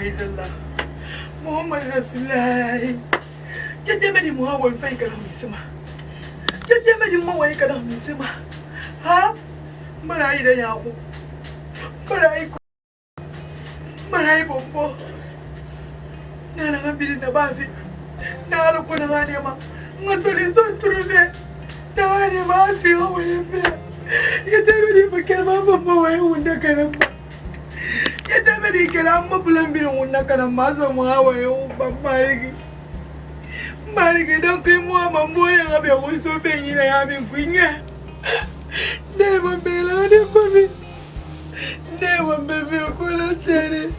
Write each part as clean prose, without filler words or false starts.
illallah Muhammad Rasulullah Jademe di muha wa fai kalam misma Jademe di muha wa kalam misma ha marai da yaku marai bombo na ngabiri na bafi na aluko na ngani ma ngasoli son truve na ngani ma si wa yembe Jademe di fakir ma bombo wa unda karamba Jademe di kalam ma bulambiri unda karamba so muha wa bamma Marigi don kai mu mambo ya gabe wuri so ben yi na ya min kunya. Ne ban bela ne komi. Ne ban bebe ko la tere.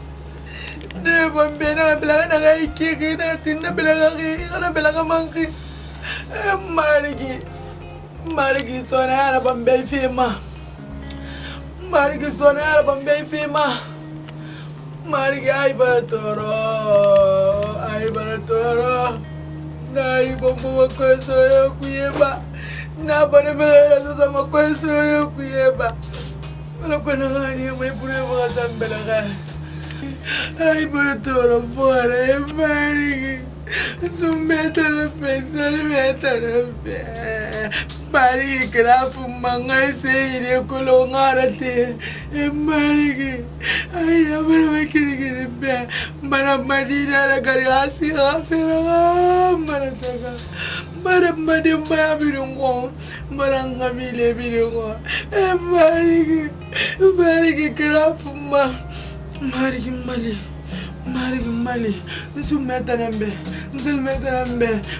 Ne ban bela bela na ga iki ke na tin na bela ga ki na bela ga manki. Marigi so na ara ban be fi ma. Marigi so na ara ban be fi ma. Marigi ay baratoro. Nai bombo makweso yo kuyeba na bane bela sasa makweso yo kuyeba wala kuna ngani mai pure ba tambela ga ai baratoro fora mari sumeta na pesa meta na mari grafu mangai se ire kolongarate mari ai abara makiri be mana madina la gari asi afira mana taga bara madem ba birungo maranga bile birungo mari grafu mari mali sumeta nambe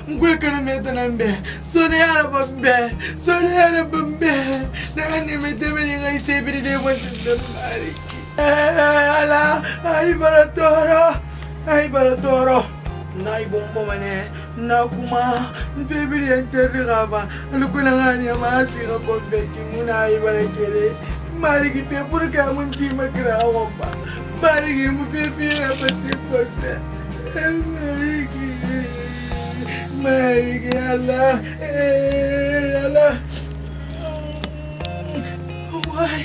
ngwekana meta nambe sone ara bombe nani meteme ni ngai sebiri de mo mari ala ai baratoro nai bombo mane na kuma bebiri enterri gaba alukuna ngani ma siga ko beki muna ai barakere mari ki pe purka mun ti makra wamba mari ki mu pepe na pati ko pe mari ki Allah why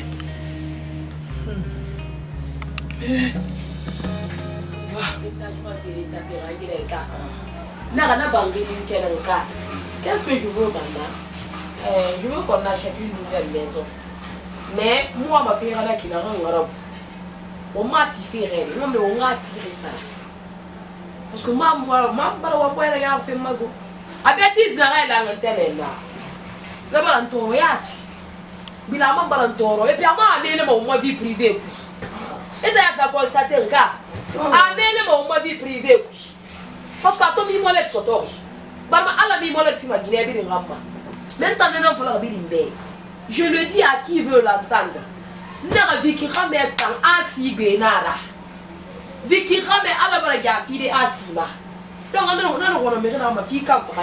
Qu'est-ce que je veux maintenant? Je veux qu'on achète une nouvelle maison. Mais moi, ma fille, elle a qui l'a rendu. On m'a tiré, on m'a tiré ça. Parce que moi, elle a fait ma go. Abeti Zara, elle a un tel là. Le balanton, yati. Bilama balantoro. Et puis, ma vie privée. Et d'ailleurs, tu as constaté le cas. Ma vie privée. Parce que tu as mis mon lettre sur toi. Je le dis à qui veut l'entendre. Vicky Rame est Vicky Rame à la baraga fille Asima. Donc on a mis ma fille comme ça.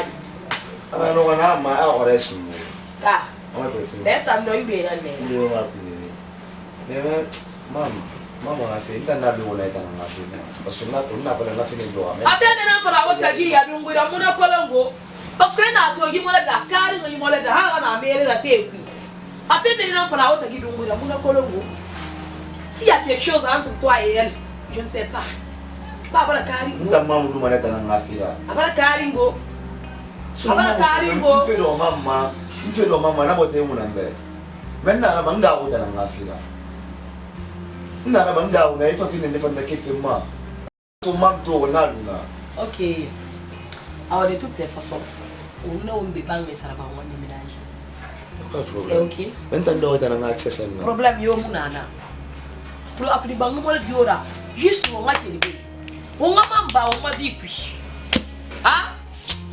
Mama afi ndanda biwona itana ngafi parce que na to na fala na fini do ame atene na fala wota gi ya dungura muna kolongo parce que na to gi mola da kari ngi mola da ha na mele da feku atene na fala wota gi dungura muna kolongo s'il y a quelque chose entre toi et elle je ne sais pas baba la kari nda mamu du mana tana ngafira abara kari ngo abara kari ngo mfedo mama na bote mu nambe menna na manga ko tana ngafira nana manga una ifa fine ne fana ke fema to mam to na luna OK alors de toutes les façons on a un débat mais ça va on déménage c'est OK maintenant do tana nga access na problème yo munana pour appeler bango mo diora juste on va te on va mamba on va vie ah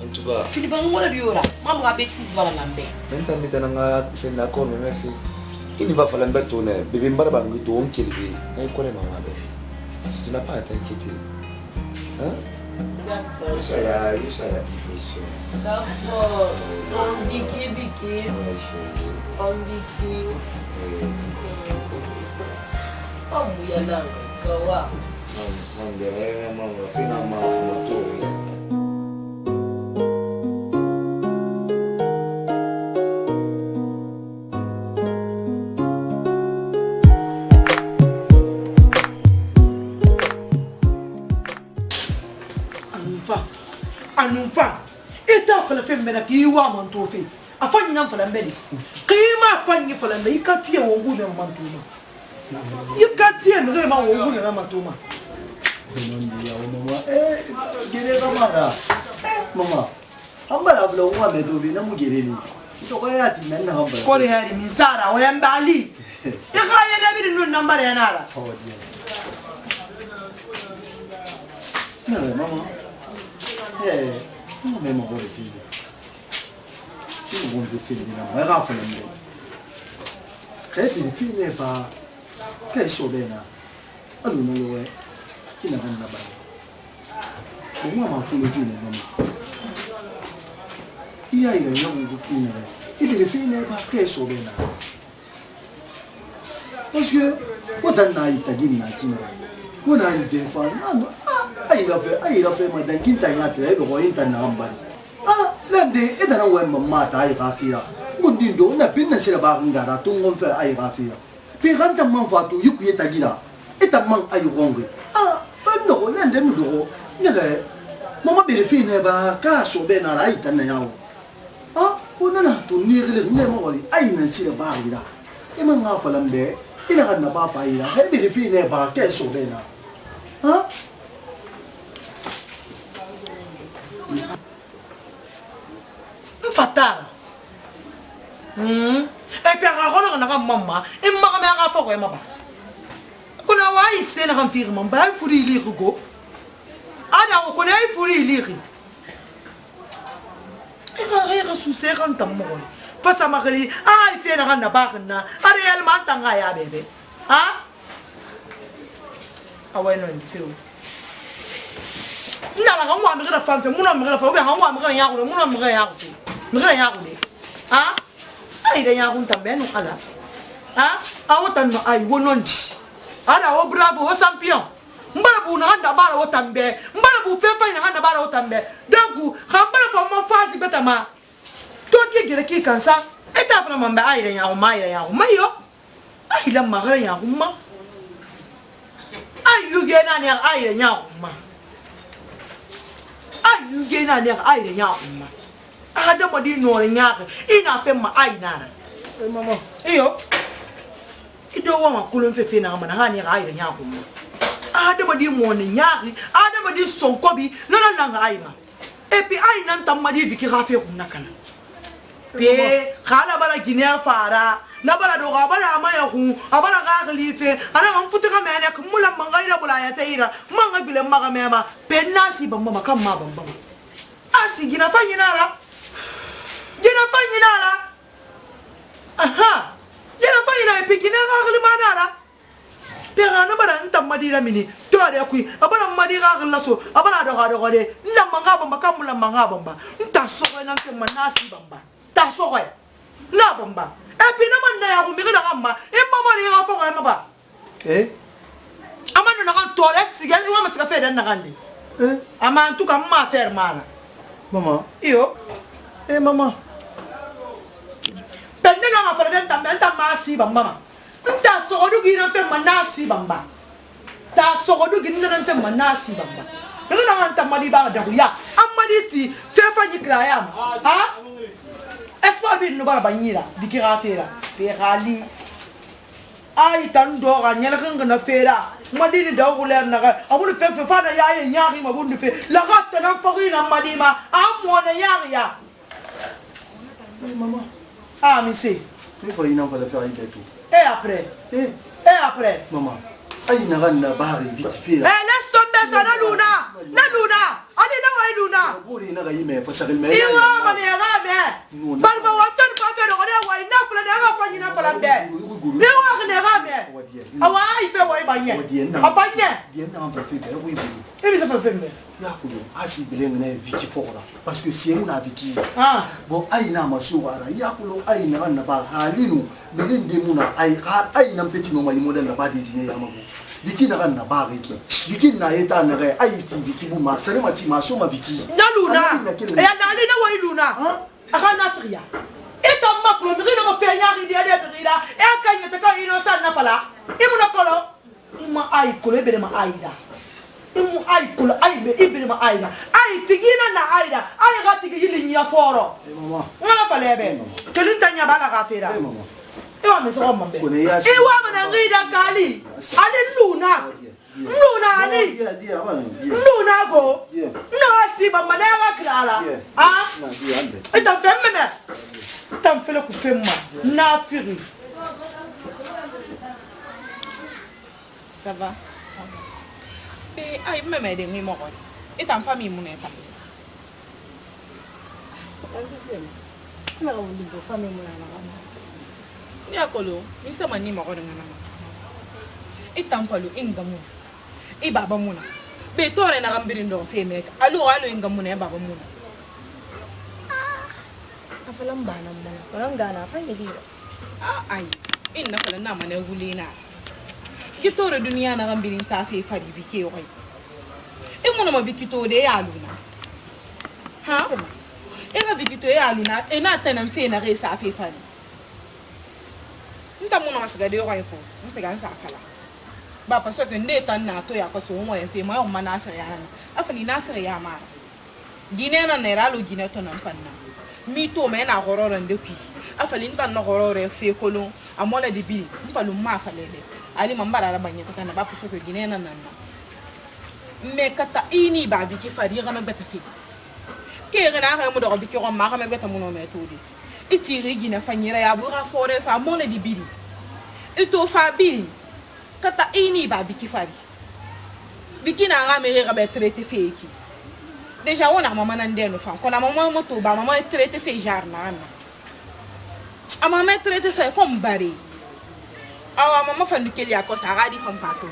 en tout cas fini bango mo diora maman a bêtise voilà lambe maintenant mi tana nga access na ko me fi il va falloir mettre ton nez bébé mbaraba ngito on kelbi ay ko le mama be tu n'as pas à t'inquiéter hein d'accord ça ya disposition d'accord Vicky on Vicky oh muyala kawa mama finalement moto anumfa eta fala fe mena ki wa man to fe afanyi nan fala mbeni kima afanyi fala mbe ikati ya wongu na mantuma ikati ya mre ma wongu na mantuma mama gere mama mama amba la blo wa me do bi na mu gere ni so ko ya ti men na hamba ko le hari min sara wa yambali ya ka ya la bi nun nambare ya nara no mama non mais mon rôle est il vont de faire des mamans rafa le monde qu'est-ce que fille n'est pas qu'est-ce que bena alors non ouais qui n'a rien là-bas pour moi m'en fout le tout maman il y a une longue routine et les filles n'est pas qu'est-ce que bena parce que quand on a été guiné on a eu des femmes ay la fe ma dan kinta ngati e go inta na ambali lande e dana we mamma ta ay gafira bundindo na pinna sira ba ngara to ngon fe ay gafira pe ganta man fatu yuku yeta gira eta man ay gongi bando lande no do nega mama bere fi ne ba ka so be na ay tan na yawo ona na to ni gele ne mo wali ay na sira ba gira e man nga falambe ina kan na ba fa ira he bere fi ne ba ke so be na fatara e pe ga gona na mama e mama me ga fo ko e maba kuna wa ifse na kan firma ba furi li go ada ko ne furi li e ga su se kan tam mo fa sa magari ai fe na kan na ba na are el man tanga ya bebe awe no nfio nala ga mwa mgira fa mfe muna mgira fa obe ha mwa mgira ya ko muna mgira ya ko mgira ya ko de ai de ya ko tambe no ala awotan no ai wononji ada o bravo o champion mbara bu na handa bala o tambe mbara bu fe fa na handa bala o tambe dangu khambara fa mo fazi beta ma to ki gere ki kansa eta fa mamba ai de ya ko mai ya ko mayo ai la magra ya ko ma ai yu ge na ne ai de ya ko ma ayu ge na ne ai de ya umma ada bodi no nya ina fe ma ai na mama iyo ido wa ma kulun fe fe na ma na ha ne ai de ya umma ada bodi mo ne nya ada bodi sonko bi na nga ai ma e pi ai nan tam ma di viki ga fe kunna kana pe khala bara ginia fara na bara do ga bara ma ya hu abara ga khalife ana am futuka me ne kumula mangai na bulaya taira manga bile maga me ma pe nasi bamba makam ma bamba asi gina fanyina la gina fanyina e pe gina ga khali la pe ga na bara ntam madira mini to are kui abara madira ga laso abara do ga de na manga bamba kamula manga bamba nta so na pe manasi bamba ta so na bamba epi na man na ya ko mi ga gamma e mama ri ga fo ga ma ba amana na kan tole siga wa masika fe dan na gande ama ntu kam ma faire mala mama iyo mama pende na ma fere dan ta ma si bamba nta so odu gi na fe manasi bamba ta so odu gi na fe manasi bamba ngana na kan ta mali ba da ya amadi ti fe fa ni kraya espoir bi no bara banyira dikira fera perali ai tan do ga nyala kan na fera madini da ko ler na ga amul fe fa na ya nyaari ma bundu fe la gatta na fori na madima amo na ya mama mi se il faut ina fa faire avec tout et après mama ai na ga na bari vite fera laisse tomber ça na luna ali na wa luna buri na ga yime fa sagal me iwa mane ga me balba watan pa fe do ga wa ina fula da ga fa ni na fala be ne wa ga ne ga me awa ife wa ibanye abanye bien na fa fe be oui e mi sa fa fe me ya ko asi bileng na viki fora parce que si on a viki bon ai na masuara ya ko ai na na ba halinu bilenge muna ai na petit no mali model na ba de dine ya mago viki na na ba viki viki na eta na ga ai ti viki bu ma sere ma ti ma so ma viki na luna ya na ali na wa luna aka na fria eta ma pro mi na ma fe nyari de brida e akanya ta ka ino sa na fala e muna kolo ma ai ko le bere ma ai da imu ay kula ay be ibirima ayda ay tigina na ayda ay ga tigi yili nya foro mama ngala palebe kelin tanya bala ka fera mama ewa me so mambe Ewa ewa mana ngida gali ale luna ani luna go no asi ba mana wa klara ah ita femme tam fele ku femma na firi ça va ay meme de ngi mo ko itam famille mu ne tam na ko ndi famille mu na ya kolo mi sama ni mo ko de ngana itam falu ingamu e baba mu na be tore na gambiri ndo fe me alu ingamu ne baba mu na afalan bana mu ran gana fa ni dira ay inna kala na mane gulina kitore dunia na gambiri sa fe fari bike yoy e mo na ma bikito de ya luna ha e ga bikito ya luna e na tanan fe na re sa fe fari nta mo na masga de yoy ko nta sa fala ba parce que nde tan na to ya ko so mo en fe mo ma na fa ya na afani na fa ya ma gine na ne ralo gine to nan panna mi to me na hororo nde kwi afali nta na hororo fe kolon amola de bi mfalu ma fa lele ali mambara rabanya takana ba parce que gine na nan me kata ini ba biki fari ga me beta fi ke ga na ga mo do biki ko ma ga me beta mo no me to di itiri gine fanyira ya bu ga fore fa mola de bi ito fa bi kata ini ba biki fari biki na ga me ga be traité feki déjà on a maman ndeno fa ko na maman mo to ba maman traité fe jarna na a maman traité fe comme bari awa maman fa ndikeli ya ko sa ga di fam pato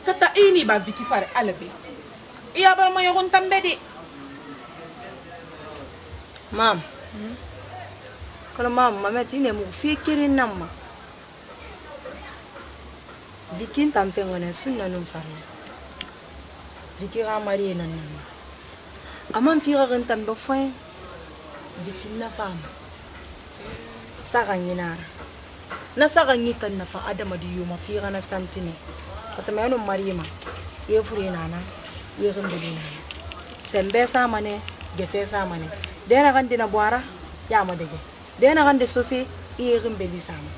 kata ini ba biki fari alabe iya ba mo yogon tambe de mam kalau mam mama tine mu fikirin namma bikin tampe ngone sunna num farne dikira mari nan amam fira kan tambe foin bikin na fama saka nyinar na saka nyikan na fa adama di yuma fira na santine parce que meno marima ye fure nana ye gambeli nana sembe sama ne gese sama ne dena kan dina boara ya ma dege dena kan de sofi ye gambeli sama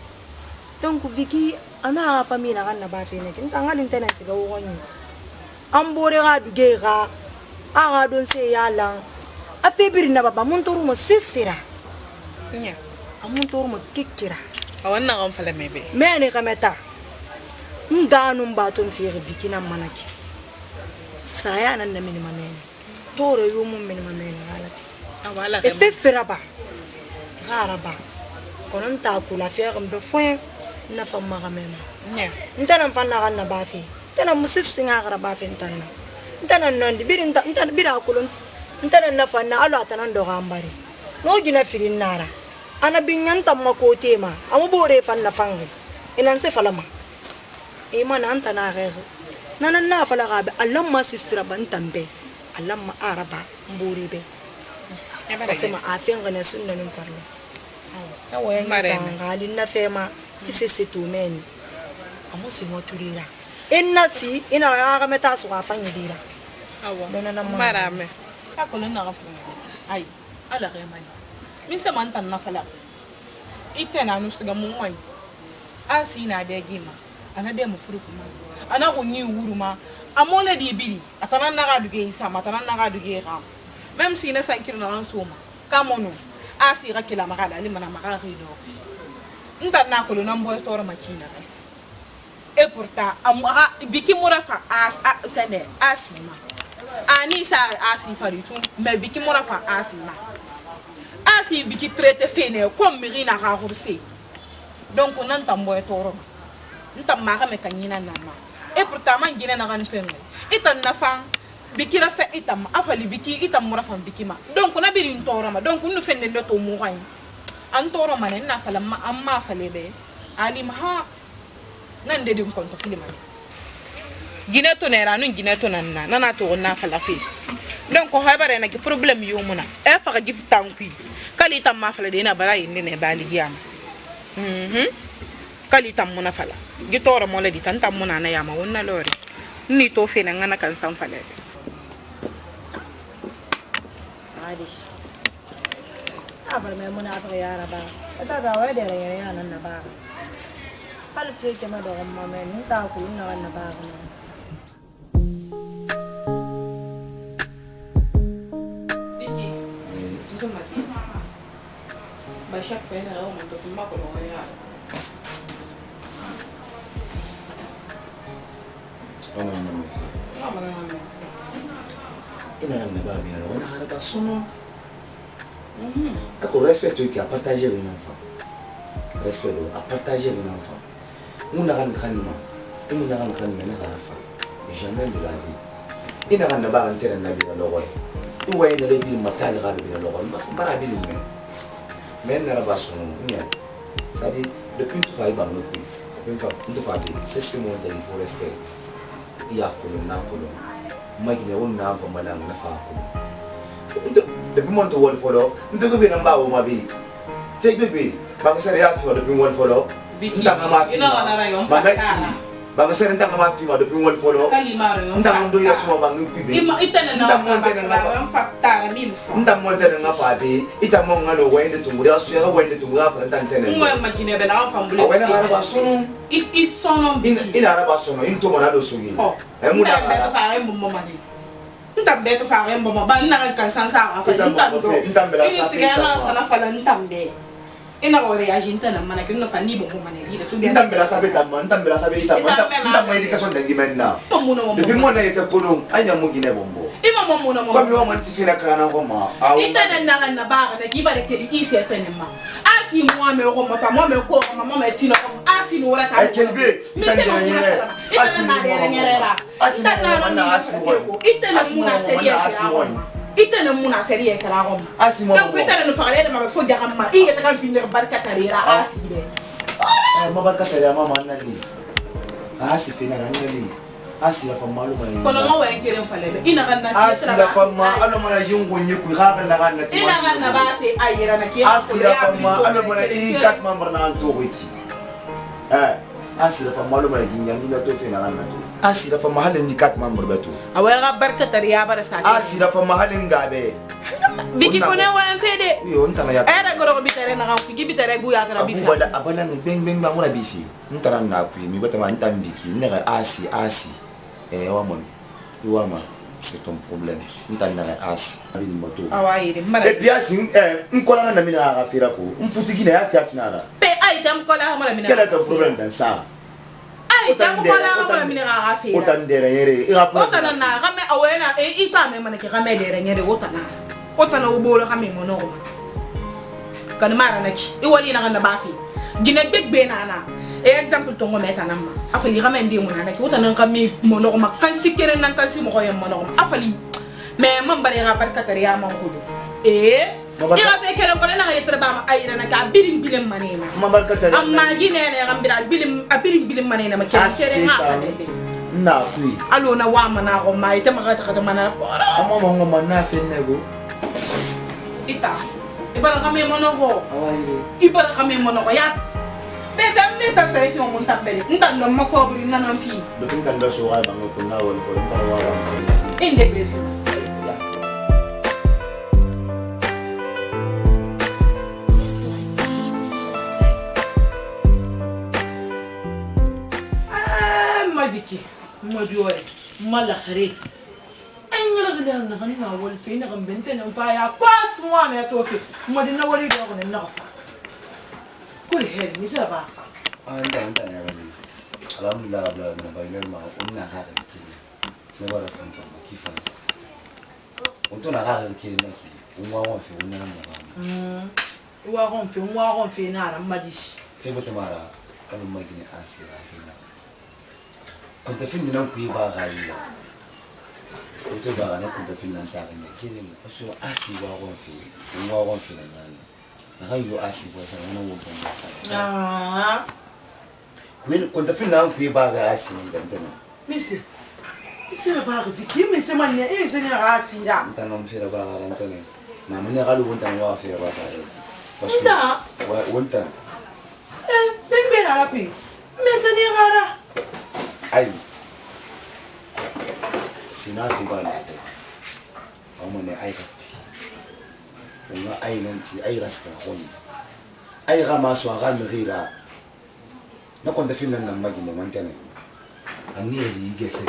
donc viki ana famille na kan na ba fe ne kin tanga din tena siga wonyi ambore ga duge ga aga don se yala afibiri na baba mun toru mo sisira nya amun toru mo kikira awanna kan fala mebe mene kameta nganu mbaton fiire bikina manaki saya nan na mini mamene tore yumu mini mamene halati awala e fefera ba garaba konon ta kula fiire mbe foin na famma kamema nya ntana fanna kan na bafi tana musisi ngara bafi ntana ntana nondi birinta ntana bira kulon ntana na fanna alo atana ndo gambari no gina firin nara ana binyanta makote ma amu bore fanna fangi inan se falama e mana antana gero nanan na fala gabe allamma sistra bantambe allamma araba mburi be parce ma afen ngana sunna nim parlo awo en ngali na fema isese tu men amu si moturira enati ina aga meta su afanyi dira awo nana marame akolo na gafu ay ala remani min se man tan na fala itena no siga mun wai asina de gima ana de mu furu kuma ana ko ni wuruma amole di bili atana na ga duge isa matana na ga duge ga même si na sankir na soma kamono asira kila magala ali mana magara do nta na ko na mboy tora makina et pourtant amara biki mura fa sene asima ani sa asifa du tout mais biki mura fa asima asi biki traité fene comme mirina ha kursi donc nan tamboy toro nta maka me kanyina nama et pourtant man gina na kan fengo itan na fan biki ra fe itam afali biki itam mura fan biki ma donc na birin toro ma donc nu fenne le to mu gain an toro ma na fala ma amma fale be ali ma nan de dum konto filima gina to nera nun gina to nan na to na fala fi donc ko habare na ki problème yomuna e fa ga jip tanki kali tam ma fala de na bara yin ne bali giam kali tamuna fala gitora mole di tan tamuna na yama wonna lori ni to fe na ngana kan san fala adi abal me muna ta ya raba ta ga wa da ya nan na ba hal fe ke ma do ma me ni ta ku na na ba biki ndu mati ba shak fe na o man to ma ko lo ya ina na ba mina wana haraka sono ecco rispetto che a partagere un enfant rispetto a partagere un enfant una kan kanma una kan kanma na harafa jamais de la vie ina kan ba an tere na bi logo tu wa ina bi matali ga bi logo ba bara bi ni men na ba sono nya c'est-à-dire depuis tu fais ba no ku même pas tu fais c'est ce moment de faut respect iya kulu na kulu magine won na fa malang na fa ko depuis mon to wol folo ndu bi na ba o ma bi te bebe ba nga sere ya fi depuis wol folo ndanga ma fi ba ngati ba nga sere ndanga ma fi ma depuis wol folo ndanga ndo ya so ba ngu bi itana na ba fakta mil fo ndam mo tene nga fa bi ita mo ngalo wende tumuri asu ya wende tumuri fa ntantene mo magine be na fa mbule wena haraba sunu isono ina haraba sunu into mo na do sugi e mu da ba fa re mo mani ntambe to fa re mo ba na kan san sa fa ntambe ini sigana sana fa ntambe ina ko reagir tana mana ke no fa ni bo mani ri to ntambe la sabe tamma ntambe la sabe ita ntambe education dengi menna to mo no mo depuis mo na yete kolon anya mo gine bombo ima mo no mo comme yo man tifina kana ko ma itana na ba na giba de ke isi etene ma asi mo me ko mata mo me ko ma me tina ko asi no rata ai kelbe itana nyere asi na de nyere ra asi na asi mo itana muna seria itana muna seria kala ko asi mo donc itana no faale de ma fo jaga ma iya ta kan finir barka tarira asi be ma barka tarira ma man nani asi fina nani asi la fama lo mai kono ngo wa ngere mfalebe ina ganna asi la fama alo mana yungu nyiku ga la ganna ti ina ganna ba fe ayira na ke asi la fama alo mana kat member na anto wiki asi la fama lo mana yinya nuna to fe na ganna to asi la fama halen ni kat member beto awa ga barka tariya bara sa asi la fama halen gabe biki kono wa mfede yo ntana ya era goro bitare na kan figi bitare gu ya kana bifi abula abala ni beng beng ba mura bifi ntana na ku mi bata ma ntan biki ne ga asi wamon wama c'est ton problème ntana as abi moto awaire mara et bien sin nkola na mina ga fira ko mfutigina ya tiatinara pe ai dam kola mara mina quel est ton problème dans ça ai dam kola mara mina ga fira otan dere yere ira po otana na ga me awena ita me mana ke ga me dere nyere otana ubolo ga me mono ko kan mara na ki iwali na ga ba fi gine begbe na exemple to ngo meta namma afali ga mende mo nana ki otana ga me mono ko kan sikere nan kan si mo ko yem mono ko afali me man bare ga barkatari ya man ko ira be kere ko na ga yetre ba ma ayina na ka birim bilim manema ma barkatari amma gine ne ga mbira birim bilim manena ma kere nga ka de na fui alo na wa mana ko mai te ma ta mana amma mo ngoma na fenego ita ibara kami mono ko awaire ibara kami mono ko ya bedam ne ta sare ki mo nta bele nta no mako buri na nan fi do tin kan da so ga bango ko na wala ko nta wa wa inde be ma viki ma biore ma la khare engala gida na kan na wal fi na kan bente na fa ya kwas mo me to fi mo dinna wali do ko na fa kul he ni sa ba anda ya gani alhamdulillah rabbil alamin bayna ma unna hada ki ne wala san ta kifa unto na hada ki na ki unwa wa fi unna na ba wa gon fi na ran madish sai bata mara kan magini asira fi na kunta fin nan ku yi ba gariya to ba na kunta fin nan sa ne kirin so asi wa gon fi unwa gon fi na na hayo asi bo sa na won bon sa When fin na ku ba ga asi dan tana misi na ba ga fiki mi se man ne se ne ga asi da tan no fi ba ga dan tana ma mun ga lu won tan wa fi ba ga da won tan ben ben ala pi ai sina fi ba la amone ai kati ona ai nanti ai raska honi ai rama so aga merira na konta finna na magine mantene ani ri gese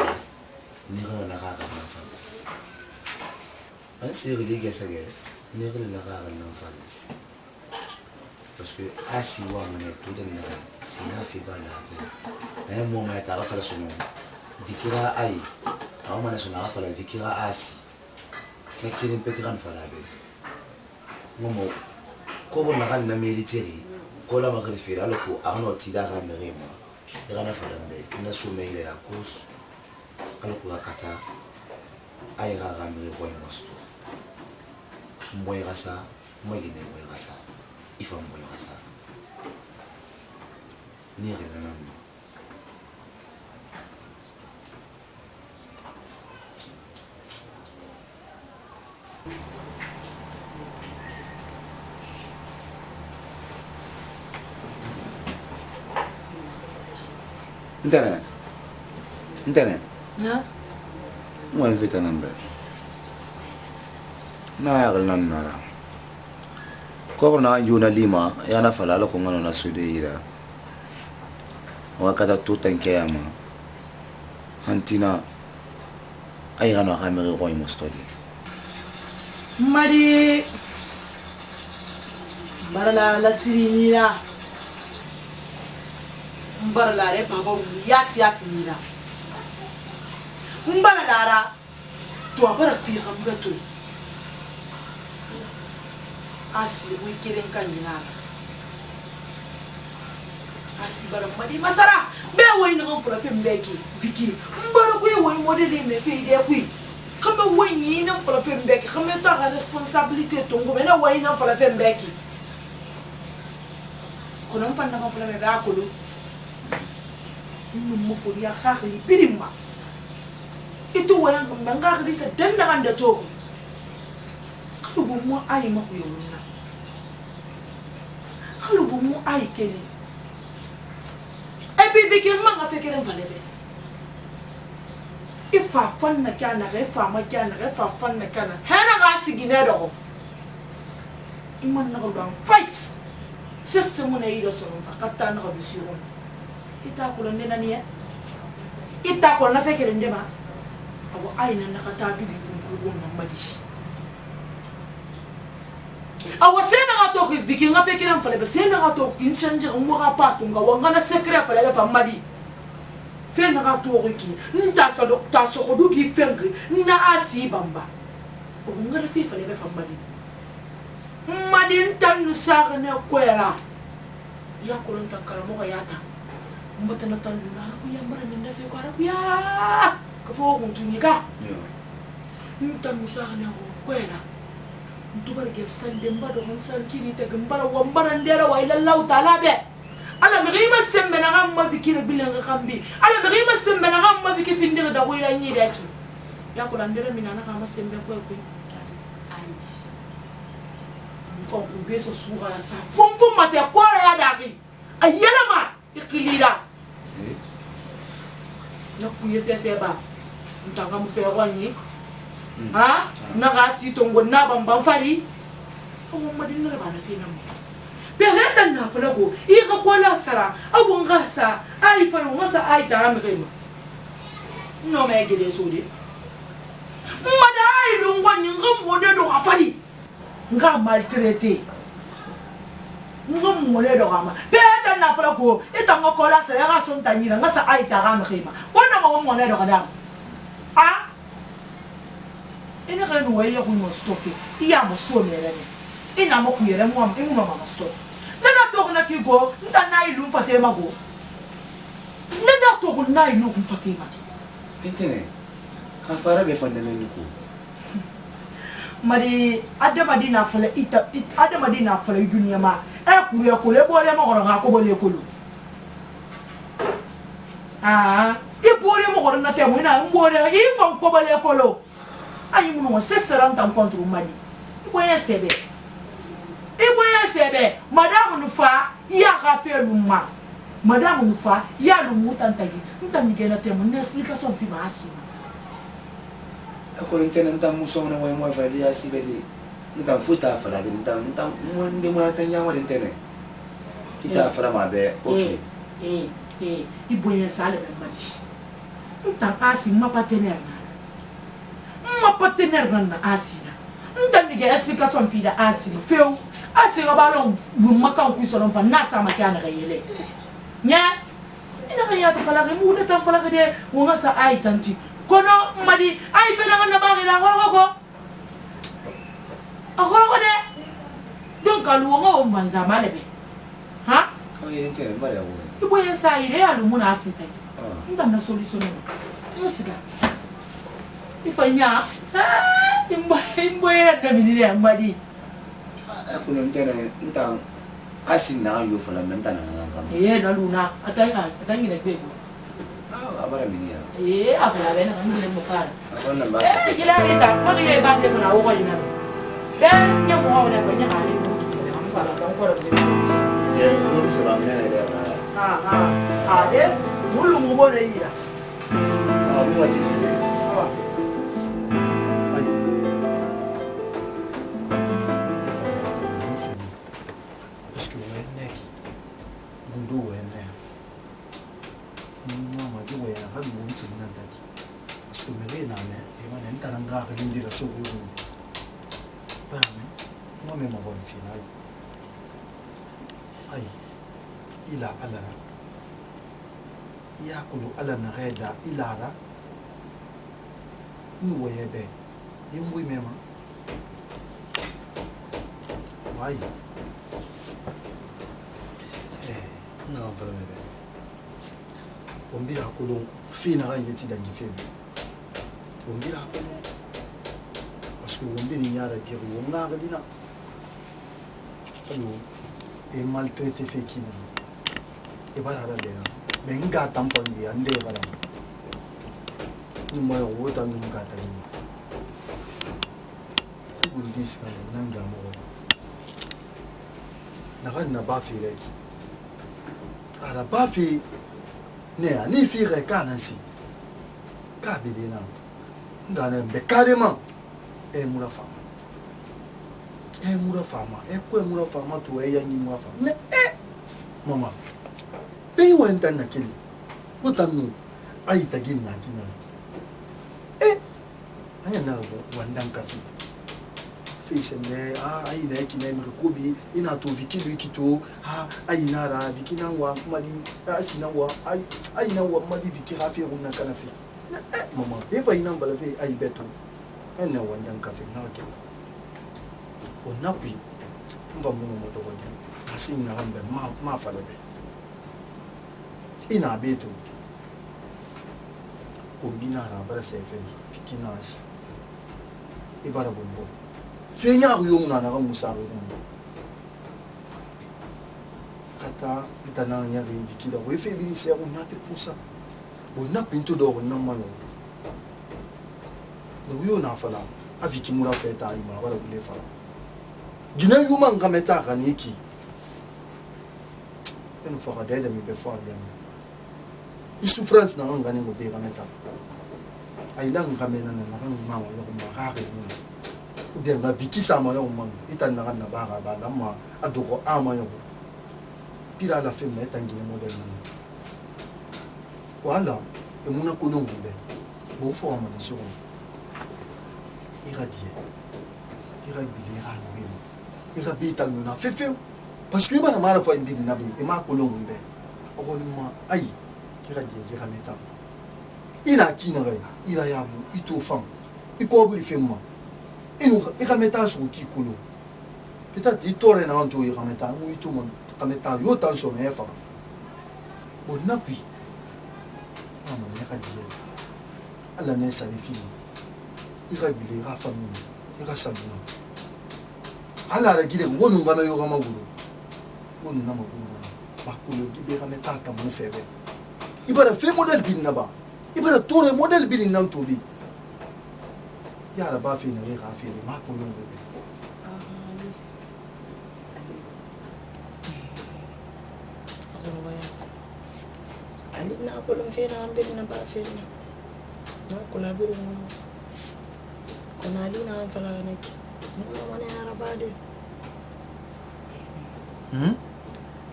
ni ro na ga na fa an se ri gese ge ni ro na ga na fa parce que asi wa mane to de na sina fi ba la ai mo ma ta fa la sono dikira ai au mana so na fa la dikira asi ne kirin petiran fa la be momo ko bo na ga na military ko la ma ga fira lo ko arno ti da ga merima era na fa la be na so me ile la cause alo ko kata ai ga ga me ko mosto mboy rasa mo gine mboy rasa ifa mboy rasa ni re na no Entene? Na? Mo invita nambe. Na ya galna nara. Ko na yuna lima ya na fala ko ngano na sudeira. Wakata tutanke yama. Hantina ay gano kamere ko imostodi. Mari barala la sirinira barala re baba yati mira barala to abara fi khambeto asi wi kiren kanyina asi bara madi masara be woy no ko la fi mbeki biki mbara ko woy modeli me fi de kui kama woy ni na ko la fi mbeki kama ta responsabilité tongo me na woy na ko la fi mbeki kono panda ko la me ba ko lu mo fo ya khali birima itu wala nganga khali sa danda ganda to ko mo ay ma ko yona khalo mo ay keni e bi biki manga fekere valebe ifa fanna kana refa ma kana refa fanna kana hana ga sigine do iman na ko fight sesse mo na ido so fakata na ko bisiro ita ko ne nani ya ita ko na fekere ndema awo aina na kata dugi ko na madishi awo sena gato ko viki nga fekere mfale be sena gato inshanje mo ga patunga wangana secret fale be famadi fena gato ko ki nta so doctor so ko dugi fengri na asi bamba o ngala fi fale be famadi madin tan nu sagne kwera ya ko lon tankara mo ga yata mbata na tan na ko ya mara min na fe ko arabu ya ko fo mo tunika nta nu sagne ko kwera ntubar ge sande mbado on sal kiri te gambara wambara ndera wa ila Allah taala be ala mi rima sembe na gamma bikira bilanga kambi ala mi rima sembe na gamma biki findira da wira nyi daki ya ko ndera minana kama sembe ko ko ai fon ko beso sura sa fon mate ko ya daki ayela ma ikilira na kuye fefe ba ntanga mu fe wani ha na ga si tongo na bamba fali o mo madin na ba na fe na mo pereta na fala go I ga ko la sara awu ngasa ai fa ngasa ai ta am rema no me gede so de mada ai lu ngwanyi ngambo de do afali nga maltraité ngom mole do gama pereta na fala go ita ngo ko la sara ga son tanyira ngasa ai ta am rema wona mo mo ne do kada ah ina kan waye ko no stoke iya mo so merene ina mo kuyere mo am imu mama stop nana to na ki go nta na ilu Fatima go nana to na ilu Fatima Fintene ka fara be fanda men ko mari adama dina fala ita adama dina fala dunia ma e kuye ko le bole mo ko nga ko bole ko lu ah e bole mo ko na te mo ina mbole I fa ko bole ko lo ayi mun mo sesera ntam contre mali iboye sebe madame nu fa ya ka fe lumma madame nous fa ya le mutantagi ntamigena temo une explication fi masi ako intene ntam muso na mo va dia sibeli ntam futa fala bi ntam mo ndi mo tanya wa intene kita fala ma be okay iboye sale be mari ntam asi ma partenaire na asi ntamigena explication fi da asi feu asi ngabalong bu makam ku so fa nasa makana gayele nya ina kaya to fala mu da tan fala de wonga sa ai tanti kono madi ai fela ngana ba ngira ko akoro de don kalu wonga o manza malebe ha o yele tere bare wo ibo yesa ile alu muna asita nda na solution no siga ifanya imbo ya da binile ambadi ako ntene ntam asina yo fala menta na ngam na luna atangi na bego abara minia afala bena ngile mo fara abana basa gila rita magile ba de fana wo ina be nya ko wa na fanya ali mo fara don ko ro de no se ba mina de de mulu mo bo de ira mo ati ila alara yakulu ala na reda ilara nuwebe yimwi mema wai na mfala mebe ombi akulu fina ngeti dangi febe ombi akulu parce que ombi ni nyara biru wonga gadina allo e maltraité fekina e bara dena benga tamfondi ande bala ni moyo wota nunga tani bundis kana nanga mo na bafi leki ala bafi ne ani fire kana si kabilina ngana be carrément e mura fama e ko mura fama to e yangi mura fama ne mama pe wenta na kili utanu ai tagin na kina anya na wandan kafi fise me ai na kina mi kobi ina to vikilu ikito ai na ra vikina wa mali asina wa ai na wa mali vikira fi runna kana fi mama e fa ina bala fi ai beto ene wandan kafi na ke onakwi mba muno moto ko dia asina rambe ma fa lobe ina beto kombina na bara sefe fikina asi ibara bombo fenya yo na musa ro kata itana nya ri vikida we fe bini se on nate pusa on pinto do on mano no yo na fala aviki mura feta ima wala bule fala gina yo man kameta kaniki eno fora dede mi be fora ya i souffrance na ngani ngo be kameta ai lang kamena na mama yo ko ma ni udia na vikisa ma yo man itana na bara ba ma adoko ama yo pila la femme etangile model na wala e muna kolongo be bo forma na so irradie irabita na fefe parce que bana mara fa indi na be e ma kolongo be o ko ma ai irradie irameta ina kina ga ira yabu ito fam iko bu femma inu irameta so ki kolo peut-être itore na anto irameta mu ito mon kameta yo tan so me fa bon napui mama ne ka die ala ne sa le fini ira bile ra famille ira sabuna ala la gile wonu ngana yo gama gulu wonu na magulu ba ko yo gibe kameta ta mu febe ibara fe model bin na ba ibara tore model bin na to bi yara ba fi na re ka fi ma ko yo ali na kolon fe na ambe na ba fe na kola biru mo kona ali na am fala na mo mane na rabade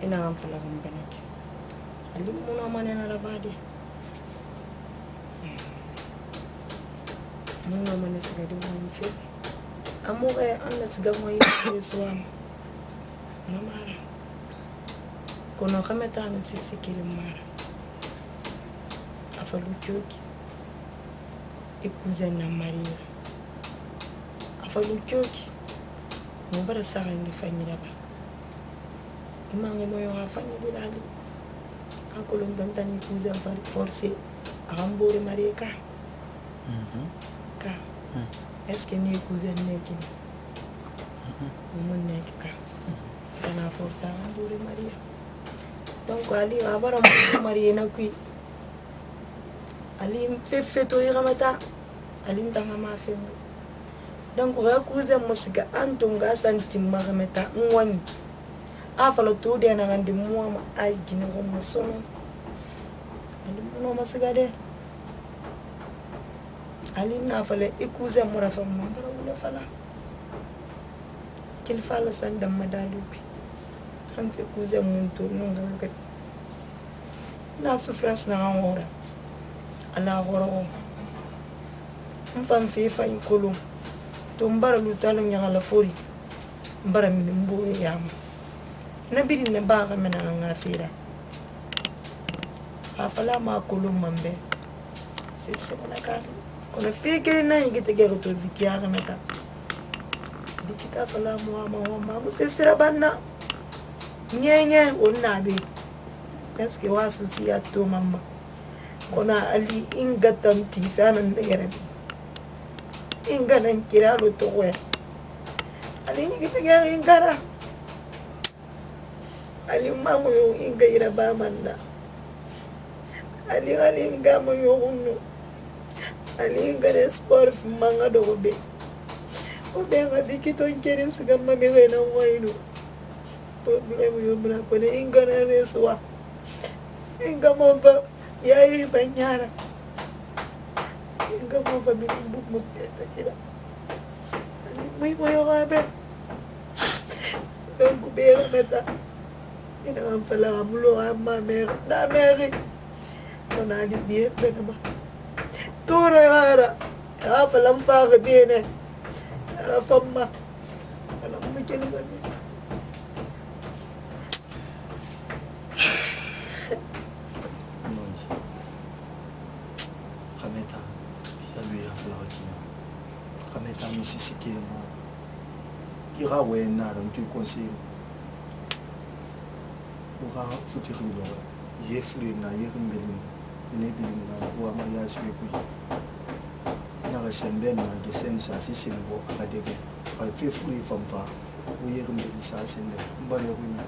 ina am fala ko benaki ali mo na mane na rabade mo na mane sa gadi mo fe amo kaya anda siga mo yi suam na mara kono kameta na sisi kile mara afalu choki ikuze na maria afalu choki mo bara sara ni fanyira ba imange moyo afanyira dali akolon dantani ikuze par forcer arambore maria ka est-ce que ni ikuze neki mo neki ka sana forcer arambore maria donc ali abara mo maria na kui ali fefe to yiramata ali ndanga mafengo donc rakuze musika antunga santi marameta nwani afalo to de na ngandi muama ay gina ko musono ali muno masika de ali na fale ikuze murafa mbara wala fala kil fala sanda madalubi hanti ikuze muntu nunga ngati na souffrance na ngora ala goro mfam fi fay kolum to mbara lu talo nyala fori mbara min mburi yam nabiri ne baga mena ngafira afala ma kolum mambe c'est mon akali kono fikiri na ngite gero to vikia meta dikita fala mo ma se sira banna nyenye onna be est-ce que wa susiya to mamma kona ali inga tanti fanan ngerabi inga nan kiralo to we ali ni gitega ingara ali mamu yo inga ira ba manna ali inga mo yo hunu ali inga ne sport manga do be obe nga bikito nkerin siga mami na wainu problem yo mna ko ne inga na reswa inga mo ba yayi banyara inga mo fa bi bu kira ani muy moyo gabe donc be meta ina am fala amulo amma mer da meri ona di die benama tora yara ya fala mfa be ne ara famma ana mu keni ba Sisi kemo ira wena dans tu conseil ura futuri lo ye flu na ye ngeli ne bi na wa mariage pe ku na resemble na de sensa sisi bo akadege fa fe flu famfa wo ye ngeli sa sinde mbale ku na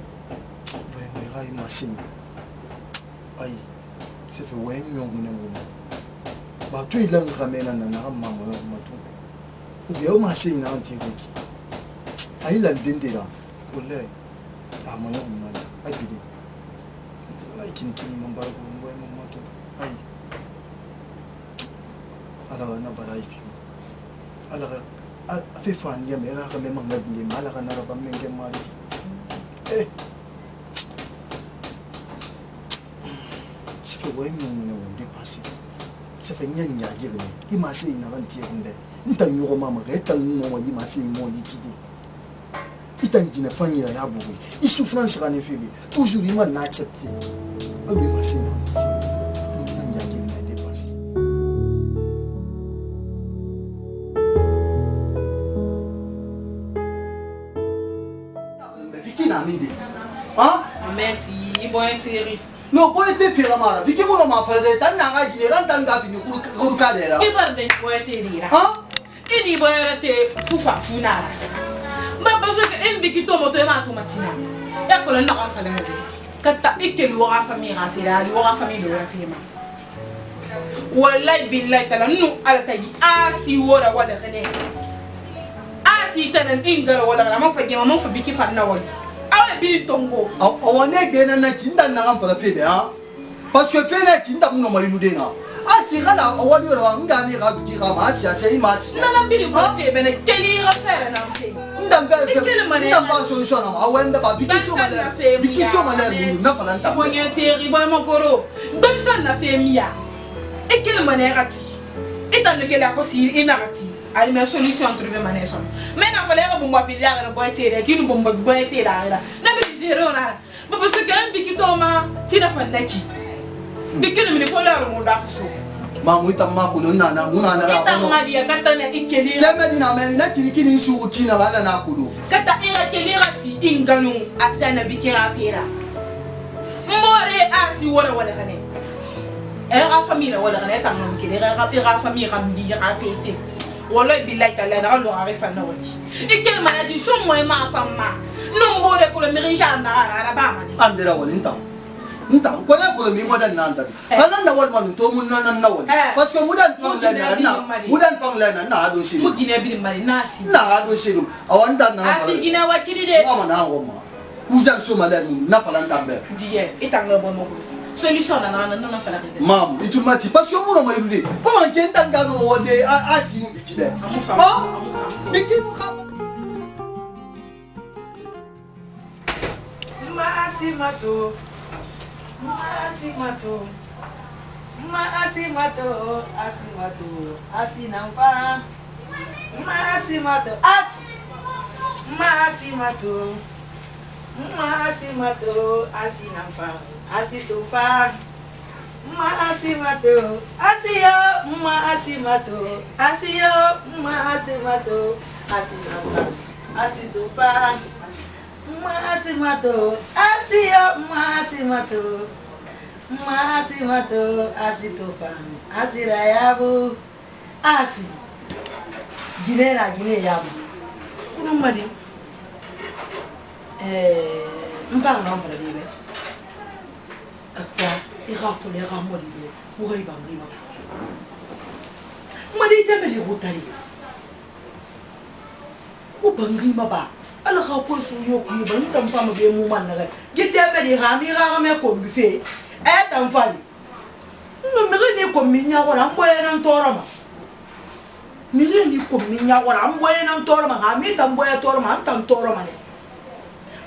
bore mo ira imasin ai c'est fait ouais nyong ne mo ba tu ilang ramena na na mama matu eu masih ina antiruki ai landindira wallahi amma ya umma ai bidi ai kin mun bar ko mun mun mato ai ala na barai fi ala fi fan ya mera ka me mangad ni mala ka na ba menge mari ça fait ouais non dépassé ça fait nyanya gebe ni masih ina antiruki ntanyo mama retan no yi masi mo litidi itangina fanyira ya bubu i souffrance kana fibi toujours il m'a accepté abi masi no nanya ki na dépasser Vicky na minde ameti iboyetiri no boyete pera mara Vicky mo ma fere tan na ga jira tan ga fini kuru ka dera ibarde boyetiri ini boyerete fufa funara mbaba so ke enviki to moto ema to matina ya ko na ka kala mo kata ikelu wa famille rafila wa famille do rafima wallahi billahi tala nu ala tagi asi wora wala khane asi tanan ingara wala ma fa gema ma fa biki fa na wala awe bi tongo o wane gena na kinda na kan fala febe ha parce que fene kinta muno mayiludena asi kana awadi ro ngani ga bikira ma asi asi ma asi na biri fa fe bene keli ra fere na fe ndamba solution na awenda ba bikiso male na falanta mo nyete ba mo goro bansan na fe miya ekele mane rati etan le kele ko si inarati ali me solution trouver mane son mais na fale ko mo fi la boy tere ki nu bomba boy tere la na bi zero na ba parce que un bikito ma tina fandaki bikini mini ko la mo da fuso ma muita ma ko na muna na ra ko ma dia kata na ikeli kema dina me na kini su ko kina wala na kudo kata ira keli rati inganu aksana bikira fera mbore asi wala kane era famille wala kane ta ngam kele ra famille rambi ra fefe wala billahi taala na lo arifa na wali ikel maladie so mo ma fama no mbore ko le mirija na ara ba mani andera wala nta ko na ko mi modan nanda kana na wal man to mun nan na wal parce que mudan fang la na ado shi mu gine bi mari nasi na ado shi awanda na asi gine wakiri de mama na ngoma kuza so malade na falanta be die itanga bon mo solution na fala de mam itumati parce que muno mayude ko on kenta ngano wode asi mu bikide bikimu khaba Masimato asitofa asirayabu asi gine yabu kuno madi mpanga ngafala dibe kaka irafule ramodi be kurai bangrima madi temeli rotari u bangrima ba ala ka ko so yo ku ba ntam fama be mu man na gitemeli ramira me ko mbife tamfali no mire ko minya wala mboye nan toroma mire ni ko minya wala mboye nan toroma ha mi tamboye toroma tam toroma ne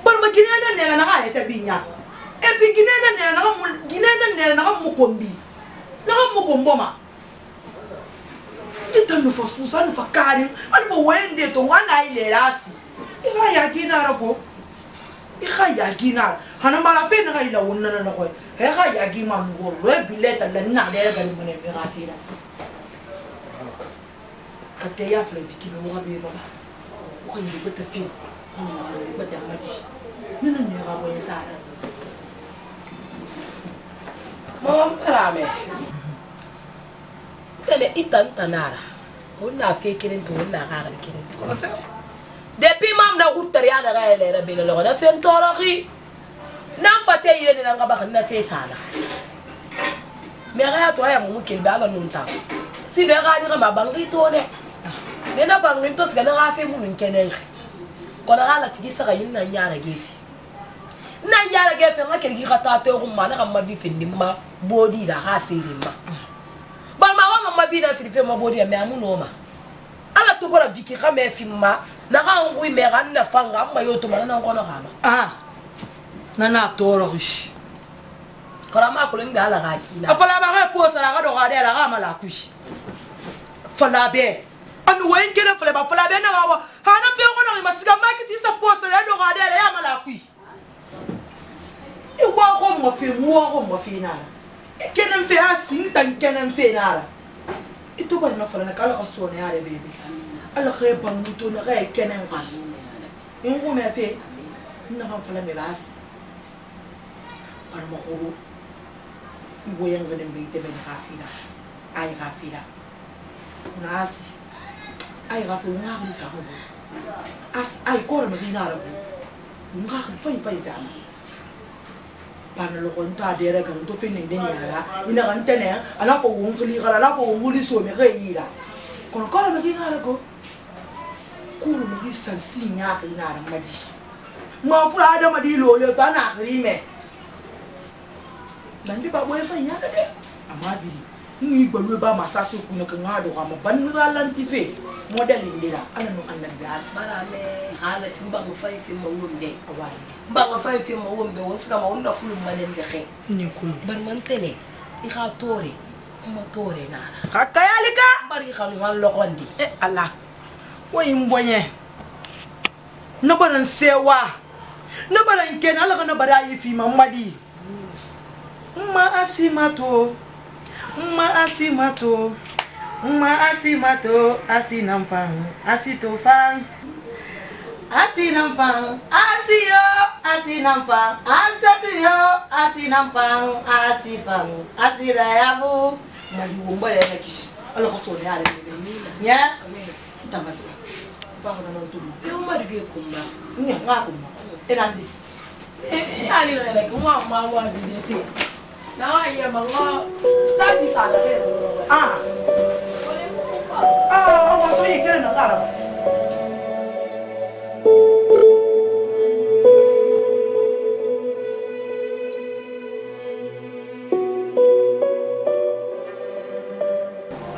bon ma ginena ne na ha eta binya e bi ginena ne na mu kombi na mu komboma titan fa susan fa karin an bo wende to wana ile rasi ira ya ginara ko ira ya ginara hana mala fe na ila wonna na ko ega ya gima ngoro e bileta la na de ga ni mene mi rafira kate ya fle dikino wa be baba ko ni beta fi ko ni sa de beta maji nina ni ga boye sa mom rame tele itan tanara onna fe kirin to onna ga ga kirin ko sa depuis mam na utari ana ga ele ra bele lo na fe ntoroki nan fate yele na ngaba na fe sala mera to ya mu kelba ala nunta si le ga dira mabangi to ne me na bangi to sga na ga fe mu nkene ko na ala tigi sa ga yin na nyara gefi ma kelgi khata to ko ma na ma vi fendi ma body da ha sere ma ba ma wa vi na fi fe ma body me amu no ma ala to bora viki ka me fi ma na ga ngui me ga na fanga ma yo to ma na ko na ga nana toro rish korama ko lenga ala ga kina afala ba ga posa la ga do ga de la ga mala kushi fala be anu wen kele fala be na ga wa ha na fe ko na masiga market isa posa la do ga de la ya mala kushi e wa ko mo fe na kenen fe asin tan kenen fe na ito ba na fala na kala ka so ne are bebe ala khay bangu to na ga kenen ga in ko me fe na ga fala me bas par makuru ibo yang ganem beite ben khafira ay khafira nasi ay khafu ngam ni famu as ay ko ma dinara ko ngam fay jama pan lo kon ta dere kan to finin den ya ina kan tene ala ko nguli kala ala ko nguli so me reira kon ko ma dinara ko kuru mi sansi nya ka ina ran madi ma fura da madi lo le ta na rime Nanti ba boy fa nya de. Amadi. Ni gbalu ba masase ku na kan hado ga banra lantife model indira ala no anna gas. Bara me halati ba mo fay fi mo wonde. Awai. Ba mo fay fi mo wonde won ska ma wonda fulu malen de xe. Ni ko. Bar man tele. I kha tore. Mo tore na. Hakayalika. Bari khan wal lokondi. Allah. Woy mbonye. No baran sewa. No baran ken ala kana bara yi fi mamadi. Ma asimato. Ma asimato. Ma asimato. Asinampang. Asitofang. Asinampang. Asio. Asinampang. Asatuyo. Asinampang. Asifang. Asirayabu. Mali wumba ya kish. Ala ko so ya ya. Tamasi. Fa ko non tumu. Yo ma dige kumba. Nya nga ko. Elandi. Ali rele ko ma wa dige fi. Na wa ya ma ngo start di sala re. Ah. Wa so yi kere na gara.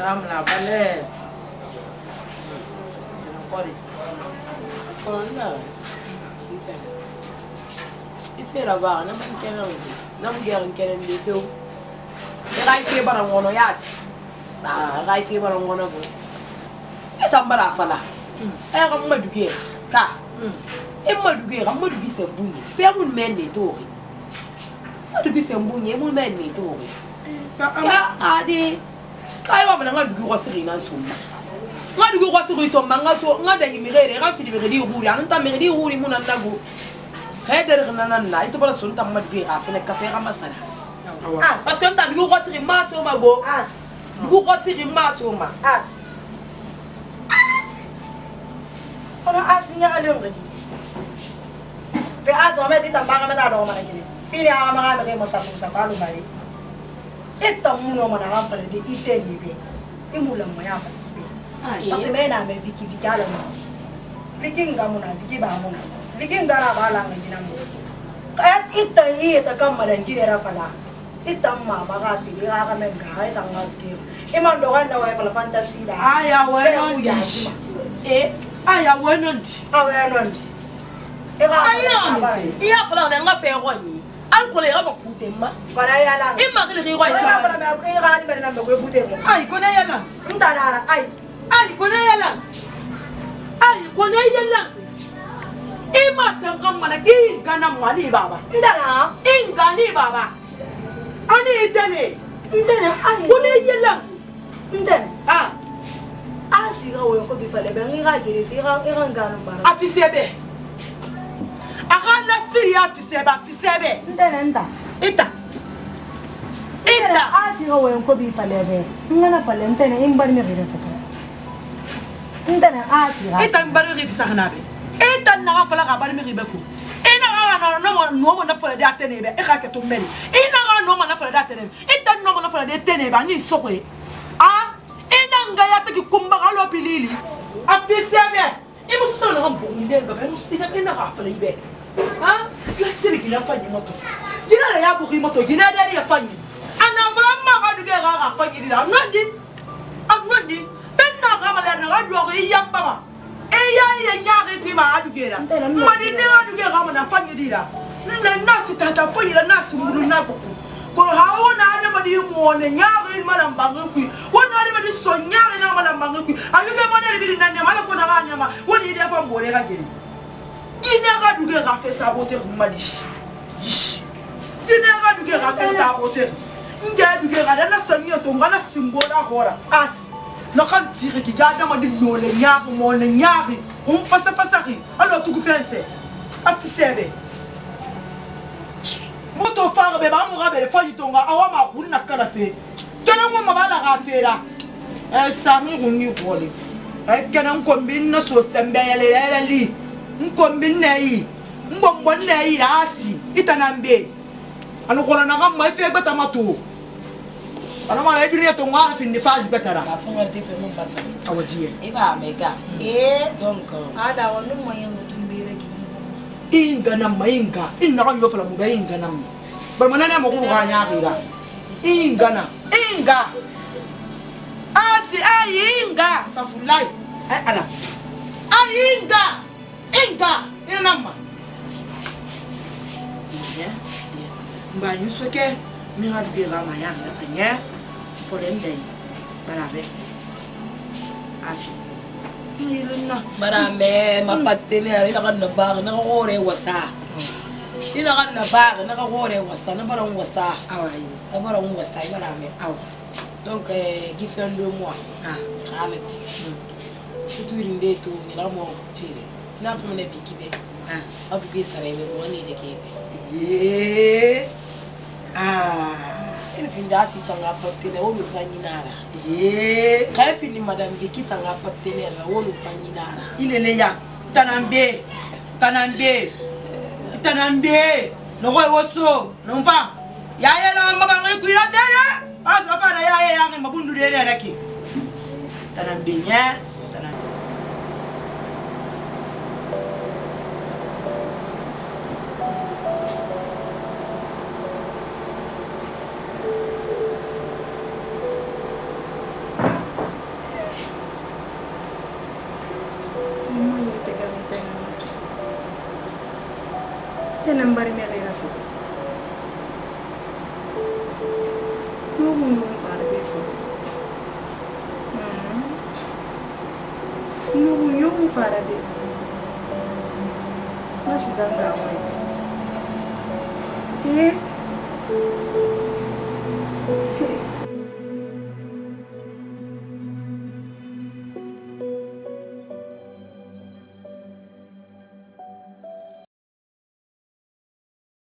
Ramla bale. Ifera ba na ban kenan na mu ga kenan de to rai fe bara ngono yat rai fe bara ngono go tambara fala ga maduge ka maduge ga maduge sembunye fe mun men ne to ri maduge sembunye mun men ne to ri ya ade kai wa bana maduge ko siri na sumba maduge ko siri so manga so ngada ni mirere ga fi di huri an ta miredi huri mun an dago خير غنانا لا يتبرا سلطة مدبي عفنا كافيه مسنا parce que t'as du rossi maso mago as du rossi maso ma as ona asinya alem gadi pe as ma meti tambanga meta do ma ngini pili ama ma ga mo sa palu mari etta muno mana ram pale di iteni be imula mo ya fa be parce que mena me viki vitala mo viki ngamuna viki ba mo Bikin gara balang ngina mo. Kahit ita kamalan ginera pala. Ita baka fili ka men kahit ang ngagdir. Iman dokan na way pala fantasy da. Aya wenon. Aya wenon. Awenon. Iya pala na nga pero ni. Alcohol era ba fute ma. Para ya lang. Ima kile ri wai. Para para me ira ni na me ko fute. Ay ko na ya lang. Ntana ay. Ay ko na ya lang. Ay ko na ya lang. Ima tangkam mana gana mani baba. Ndana. Ingani baba. Ani idane. Ndana ay. Kone yela. Ndana. Ah. Asi ga wo ko bi fale be ngira gere si ga ngano bara. Afisebe. Akala siri afisebe. Ndana nda. Ita. Ita. Asi ga wo ko bi fale be. Ngana fale ndana imbar mi gere saka. Ndana asi ga. Ita mbari ri fisakna be. Ita na fala ka bari mi ribeku ina ga no mo na fala de atene be e ka ke to meli ina ga no mo na fala de atene ita no mo na fala de tene ba ni sokwe ah ina nga ya taki kumba ga lo pilili afisebe e mo so na bo ndenga be mo sina ina ga fala ibe ah la siri gina fanyi moto gina ya bu moto gina de ya fanyi ana fala ma ga du ga fanyi di la nodi penna ga bala na ga do ga yamba ma iya nyake tima adugera mani ne adugera mana fanyi dira na nasi tata fanyi la nasi mulu na buku ko haona ade badi muone nyake mala mbangu wona ade badi so nyake na mala mbangu ayuge mona libiri na nyama ko na nyama woni ide fa mbole ga gere ina ga dugera fe saboter madish ina ga dugera fe saboter nja dugera na sanyo to ngana simbola hora as na kan tire ki ga dama di lole nyaako mo na nyaaki um fasa ki allo tu ku fense afisebe moto fara be ba mo ga be fa yitonga awa ma kunna kala fe kana mo mabala ga fera sami hungi gole kana nkombin na so sembe yele li nkombin nei mbombo nei rasi itanambe anu kora na ga mai fe beta matu ana mala ibiriya to ngara fin fase betara ba son warte fe mun baso awadiye iba mega donc ada wonu mo yang tumbere ki inga na mainga inna kan yo fala muga inga na bermanana mo ko kanya kira inga na inga asi inga safulai ala inga ina namma ya mba nyusoke mi ha bi la ma ya na tanya for them day barabe asi niluna barame mapatene ari na bar na gore wasa ina kan na bar na gore wasa na barang wasa awai na barang wasa barame aw donc qui fait 2 mois Khaled surtout rinde to ni la mo tire na fu ne bikibe abu bi sare be woni de ke il finda si tanga patene o mi fanyi nara kay fini madame biki tanga patene la o mi fanyi nara ilele ya tanambe no go woso no pa ya ya na mama ngai kuira dere aso pa na ya ya ngai mabundu dere raki tanambe nya tanambe Nambari mele rasa. Nunggu fara beso. Nunggu fara be. Mas ganga mai.